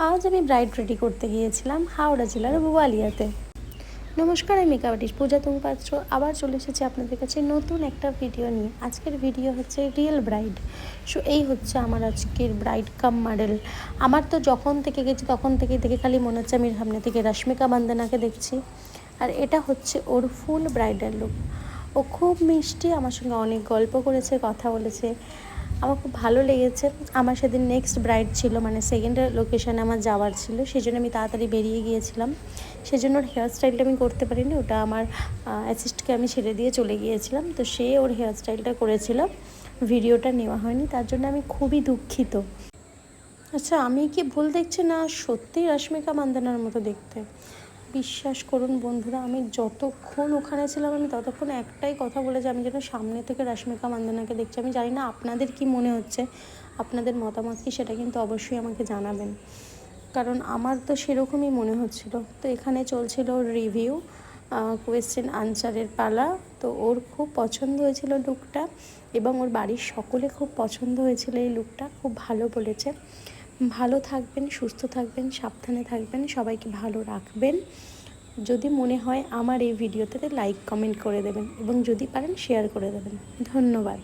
আজ আমি bride ready করতে গিয়েছিলাম হাওড়া জেলার বোয়ালিয়াতে। নমস্কার, আমি মেকআপ আর্টিস্ট পূজা তুংপাত্র আবার চলে এসেছি আপনাদের কাছে নতুন একটা ভিডিও নিয়ে। আজকের ভিডিও হচ্ছে রিয়েল ব্রাইড। সো এই হচ্ছে আমার আজকের ব্রাইড কাম মডেল। আমার তো যখন থেকে গেছি তখন থেকে দেখে খালি মনে হচ্ছে আমি সামনে থেকে রশ্মিকা মান্দানাকে দেখছি। আর এটা হচ্ছে ওর ফুল ব্রাইডাল লুক। ও খুব মিষ্টি, আমার সঙ্গে অনেক গল্প করেছে, কথা বলেছে, আমার খুব ভালো লেগেছে। আমার সেদিন নেক্সট ব্রাইড ছিল, মানে সেকেন্ড লোকেশানে আমার যাওয়ার ছিল, সেই জন্য আমি তাড়াতাড়ি বেরিয়ে গিয়েছিলাম। সেই জন্য ওর হেয়ার স্টাইলটা আমি করতে পারিনি, ওটা আমার অ্যাসিস্টকে আমি ছেড়ে দিয়ে চলে গিয়েছিলাম। তো সে ওর হেয়ার স্টাইলটা করেছিল, ভিডিওটা নেওয়া হয়নি, তার জন্য আমি খুবই দুঃখিত। আচ্ছা, আমি কি ভুল দেখছি না? সত্যিই রশ্মিকা মান্দানার মতো দেখতে। বিশ্বাস করুন বন্ধুরা, আমি যতক্ষণ ওখানে ছিলাম আমি ততক্ষণ একটাই কথা বলেছি, আমি যেন সামনে থেকে রশ্মিকা মান্দানাকে দেখছি। আমি জানি না আপনাদের কি মনে হচ্ছে, আপনাদের মতামত কি, সেটা কিন্তু অবশ্যই আমাকে জানাবেন, কারণ আমার তো সেরকমই মনে হচ্ছিল। তো এখানে চলছিল রিভিউ, কোয়েশ্চেন আনসারের পালা। তো ওর খুব পছন্দ হয়েছিল লুকটা, এবং ওর বাড়ির সকলে খুব পছন্দ হয়েছিল এই লুকটা, খুব ভালো বলেছে। ভালো থাকবেন, সুস্থ থাকবেন, সাবধানে থাকবেন, সবাইকে ভালো রাখবেন। যদি মনে হয় আমার এই ভিডিওতে লাইক কমেন্ট করে দেবেন, এবং যদি পারেন শেয়ার করে দেবেন। ধন্যবাদ।